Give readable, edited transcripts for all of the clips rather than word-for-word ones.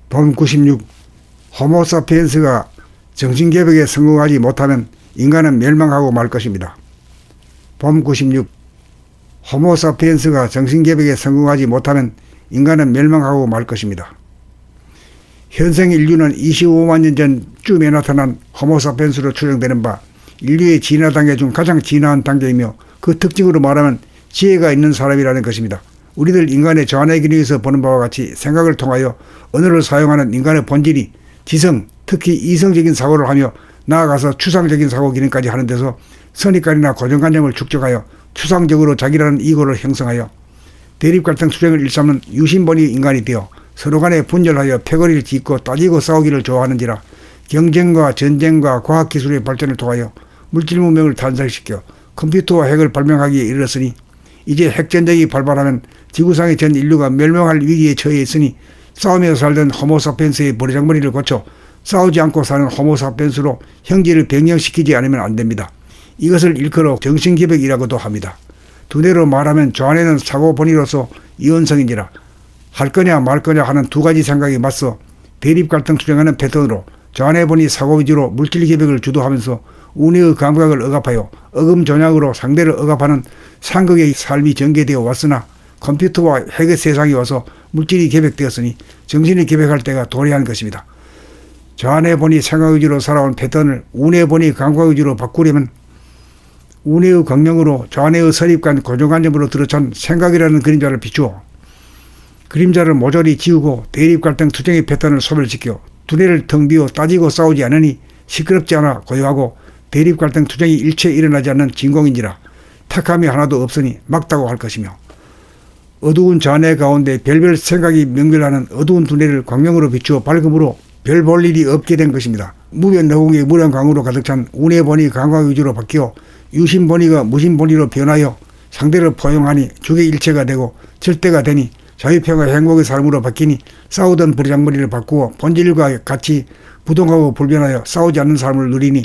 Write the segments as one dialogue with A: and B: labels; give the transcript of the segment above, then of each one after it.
A: 본 96. 호모사피엔스가 정신개벽에 성공하지 못하면 인간은 멸망하고 말 것입니다. 본 96. 호모사피엔스가 정신개벽에 성공하지 못하면 인간은 멸망하고 말 것입니다. 현생 인류는 25만 년 전쯤에 나타난 호모사피엔스로 추정되는 바 인류의 진화 단계 중 가장 진화한 단계이며 그 특징으로 말하면 지혜가 있는 사람이라는 것입니다. 우리들 인간의 자아의 기능에서 보는 바와 같이 생각을 통하여 언어를 사용하는 인간의 본질이 지성, 특히 이성적인 사고를 하며 나아가서 추상적인 사고 기능까지 하는 데서 선입관이나 고정관념을 축적하여 추상적으로 자기라는 이고를 형성하여 대립갈등 투쟁을 일삼는 유심번이 인간이 되어 서로 간에 분열하여 패거리를 짓고 따지고 싸우기를 좋아하는지라 경쟁과 전쟁과 과학기술의 발전을 통하여 물질 문명을 탄생시켜 컴퓨터와 핵을 발명하기에 이르렀으니 이제 핵전쟁이 발발하면 지구상의 전 인류가 멸망할 위기에 처해 있으니 싸우며 살던 호모사피엔스의 버르장머리를 고쳐 싸우지 않고 사는 호모사피엔스로 형질을 변경시키지 않으면 안됩니다. 이것을 일컬어 정신기백이라고도 합니다. 두뇌로 말하면 좌뇌는 사고본의로서 이원성인지라 할 거냐 말 거냐 하는 두 가지 생각이 맞서 대립갈등 투쟁하는 패턴으로 좌뇌본이 사고 위주로 물질기백을 주도하면서 우뇌의 감각을 억압하여 어금존약으로 상대를 억압하는 상극의 삶이 전개되어 왔으나 컴퓨터와 핵의 세상이 와서 물질이 개백되었으니 정신이 개백할 때가 도래한 것입니다. 좌뇌본이 생각 위주로 살아온 패턴을 우뇌본이 감각 위주로 바꾸려면 우뇌의 강령으로 좌뇌의 선입관 고정관념으로 들어찬 생각이라는 그림자를 비추어 그림자를 모조리 지우고 대립갈등 투쟁의 패턴을 소멸시켜 두뇌를 텅 비워 따지고 싸우지 않으니 시끄럽지 않아 고요하고 대립갈등 투쟁이 일체 일어나지 않는 진공인지라 탁함이 하나도 없으니 막다고 할 것이며 어두운 좌뇌 가운데 별별 생각이 명멸하는 어두운 두뇌를 광명으로 비추어 밝음으로 별 볼 일이 없게 된 것입니다. 무변너공의 무량광으로 가득 찬 운해본이 감각 위주로 바뀌어 유심본이가 무심본이로 변하여 상대를 포용하니 죽의 일체가 되고 절대가 되니 자유평화 행복의 삶으로 바뀌니 싸우던 버르장머리를 바꾸어 본질과 같이 부동하고 불변하여 싸우지 않는 삶을 누리니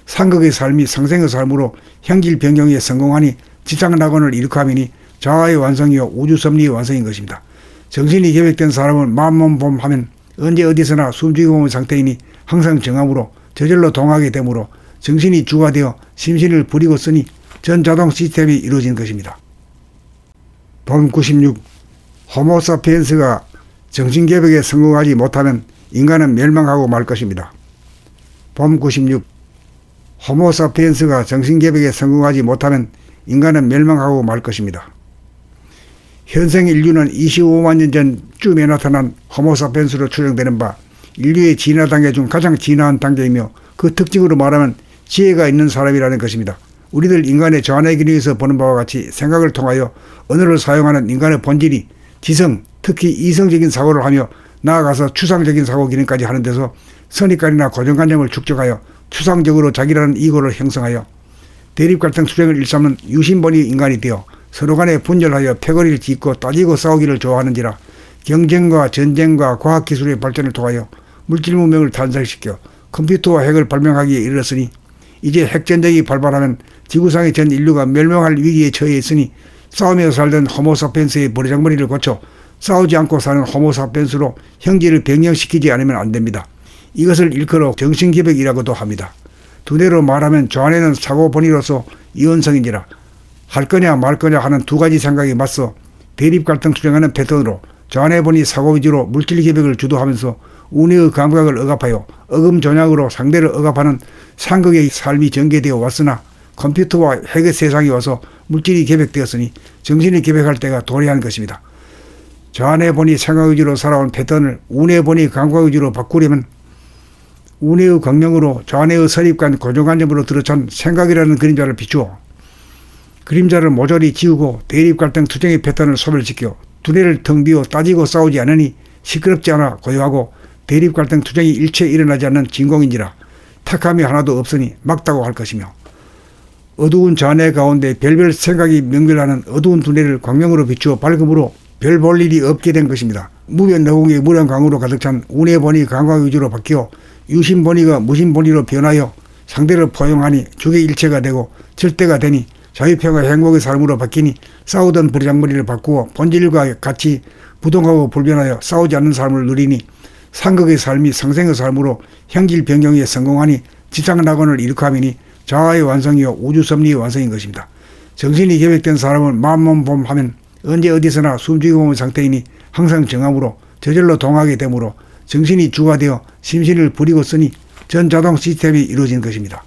A: 상극의 삶이 상생의 삶으로 형질 변경에 성공하니 지상낙원을 일으켜하니 자아의 완성이요 우주섭리의 완성인 것입니다. 정신이 계획된 사람은 마음몸 하면 언제 어디서나 숨죽이 몸의 상태이니 항상 정함으로 저절로 동하게 되므로 정신이 주가 되어 심신을 부리고 쓰니 전자동 시스템이 이루어진 것입니다. 본 96. 호모사피엔스가 정신개벽에 성공하지 못하면 인간은 멸망하고 말 것입니다. 본 96. 호모사피엔스가 정신개벽에 성공하지 못하면 인간은 멸망하고 말 것입니다. 현생 인류는 25만 년 전쯤에 나타난 호모사피엔스로 추정되는 바 인류의 진화 단계 중 가장 진화한 단계이며 그 특징으로 말하면 지혜가 있는 사람이라는 것입니다. 우리들 인간의 자아의 기능에서 보는 바와 같이 생각을 통하여 언어를 사용하는 인간의 본질이 지성, 특히 이성적인 사고를 하며 나아가서 추상적인 사고 기능까지 하는 데서 선입관이나 고정관념을 축적하여 추상적으로 자기라는 이고를 형성하여 대립갈등 투쟁을 일삼는 유심번이 인간이 되어 서로 간에 분열하여 패거리를 짓고 따지고 싸우기를 좋아하는지라 경쟁과 전쟁과 과학기술의 발전을 통하여 물질 문명을 탄생시켜 컴퓨터와 핵을 발명하기에 이르렀으니 이제 핵전쟁이 발발하면 지구상의 전 인류가 멸망할 위기에 처해 있으니 싸우며 살던 호모사피엔스의 버르장머리를 고쳐 싸우지 않고 사는 호모사피엔스로 형질을 변경시키지 않으면 안됩니다. 이것을 일컬어 정신기백이라고도 합니다. 두뇌로 말하면 좌뇌는 사고본의로서 이원성인지라 할 거냐 말 거냐 하는 두 가지 생각이 맞서 대립갈등 투쟁하는 패턴으로 좌뇌본이 사고 위주로 물질기백을 주도하면서 우뇌의 감각을 억압하여 어금존약으로 상대를 억압하는 상극의 삶이 전개되어 왔으나 컴퓨터와 핵의 세상이 와서 물질이 개백되었으니 정신이 개백할 때가 도래한 것입니다. 좌뇌본이 생각 위주로 살아온 패턴을 우뇌본이 감각 위주로 바꾸려면 우뇌의 강령으로 좌뇌의 선입관 고정관념으로 들어찬 생각이라는 그림자를 비추어 그림자를 모조리 지우고 대립갈등 투쟁의 패턴을 소멸시켜 두뇌를 텅 비워 따지고 싸우지 않으니 시끄럽지 않아 고요하고 대립갈등 투쟁이 일체 일어나지 않는 진공인지라 탁함이 하나도 없으니 막다고 할 것이며 어두운 좌뇌 가운데 별별 생각이 명멸하는 어두운 두뇌를 광명으로 비추어 밝음으로 별 볼 일이 없게 된 것입니다. 무변너공의 무량광으로 가득 찬 운해본이 감각 위주로 바뀌어 유심본이가 무심본이로 변하여 상대를 포용하니 죽의 일체가 되고 절대가 되니 자유평화 행복의 삶으로 바뀌니 싸우던 버르장머리를 바꾸어 본질과 같이 부동하고 불변하여 싸우지 않는 삶을 누리니 상극의 삶이 상생의 삶으로 형질 변경에 성공하니 지상낙원을 일으켜하니 자아의 완성이요 우주섭리의 완성인 것입니다. 정신이 계획된 사람은 만몸봄하면 언제 어디서나 숨죽이고 상태이니 항상 정함으로 저절로 동하게 되므로 정신이 주가 되어 심신을 부리고 쓰니 전자동 시스템이 이루어진 것입니다.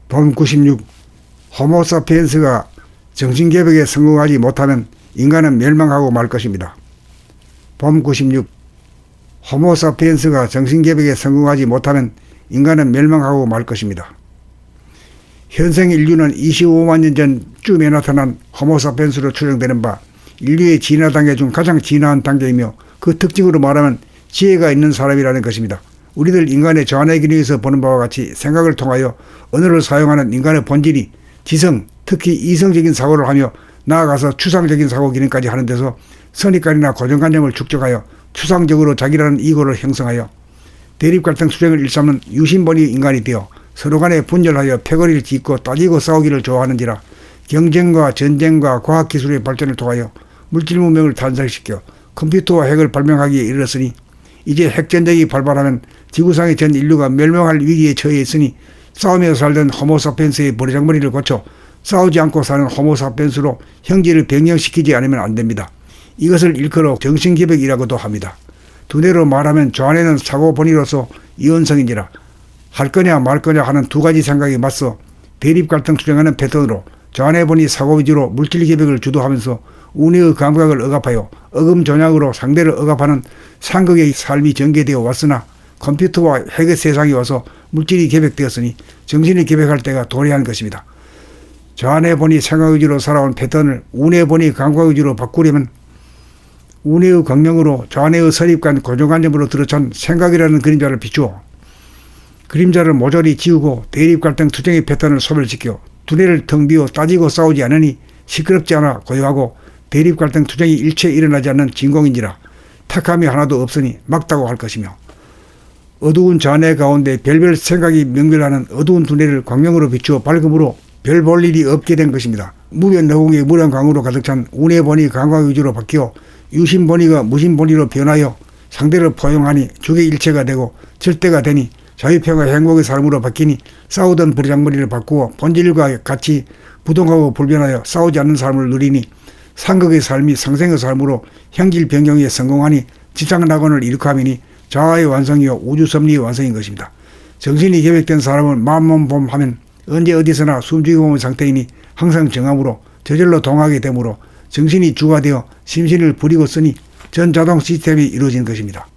A: 본 96. 호모사피엔스가 정신개벽에 성공하지 못하면 인간은 멸망하고 말 것입니다. 본 96. 호모사피엔스가 정신개벽에 성공하지 못하면 인간은 멸망하고 말 것입니다. 현생 인류는 25만 년 전쯤에 나타난 호모사피엔스로 추정되는 바 인류의 진화 단계 중 가장 진화한 단계이며 그 특징으로 말하면 지혜가 있는 사람이라는 것입니다. 우리들 인간의 자원의 기능에서 보는 바와 같이 생각을 통하여 언어를 사용하는 인간의 본질이 지성, 특히 이성적인 사고를 하며 나아가서 추상적인 사고 기능까지 하는 데서 선입관이나 고정관념을 축적하여 추상적으로 자기라는 이고를 형성하여 대립갈등 투쟁을 일삼는 유신본의 인간이 되어 서로 간에 분열하여 패거리를 짓고 따지고 싸우기를 좋아하는지라 경쟁과 전쟁과 과학기술의 발전을 통하여 물질 문명을 탄생시켜 컴퓨터와 핵을 발명하기에 이르렀으니 이제 핵전쟁이 발발하면 지구상의 전 인류가 멸망할 위기에 처해 있으니 싸우며 살던 호모사피엔스의 버르장머리를 고쳐 싸우지 않고 사는 호모사피엔스로 형질을 변경시키지 않으면 안됩니다. 이것을 일컬어 정신개벽이라고도 합니다. 두뇌로 말하면 좌뇌는 사고본의로서 이원성인지라 할 거냐 말 거냐 하는 두 가지 생각에 맞서 대립갈등 투쟁하는 패턴으로 좌뇌본이 사고 위주로 물질개벽을 주도하면서 우뇌의 감각을 억압하여 어금조약으로 상대를 억압하는 상극의 삶이 전개되어 왔으나 컴퓨터와 핵의 세상이 와서 물질이 개벽되었으니 정신이 개벽할 때가 도래한 것입니다. 좌뇌본이 생각 위주로 살아온 패턴을 우뇌본이 감각 위주로 바꾸려면 우뇌의 강령으로 좌뇌의 선입관 고정관념으로 들어찬 생각이라는 그림자를 비추어 그림자를 모조리 지우고 대립갈등 투쟁의 패턴을 소멸시켜 두뇌를 텅 비워 따지고 싸우지 않으니 시끄럽지 않아 고요하고 대립갈등 투쟁이 일체 일어나지 않는 진공인지라 탁함이 하나도 없으니 막다고 할 것이며 어두운 좌뇌 가운데 별별 생각이 명멸하는 어두운 두뇌를 광명으로 비추어 밝음으로 별 볼 일이 없게 된 것입니다. 무변내공의 무량광으로 가득 찬 운해본이 감각 위주로 바뀌어 유신본의가 무신본의로 변하여 상대를 포용하니 죽의 일체가 되고 절대가 되니 자유평화 행복의 삶으로 바뀌니 싸우던 버르장머리를 바꾸어 본질과 같이 부동하고 불변하여 싸우지 않는 삶을 누리니 상극의 삶이 상생의 삶으로 형질 변경에 성공하니 지상낙원을 일으켜하니 자아의 완성이요 우주섭리의 완성인 것입니다. 정신이 계획된 사람은 만몸봄하면 언제 어디서나 숨죽이고 있는 상태이니 항상 정함으로 저절로 동하게 되므로 정신이 주가 되어 심신을 부리고 쓰니 전자동 시스템이 이루어진 것입니다.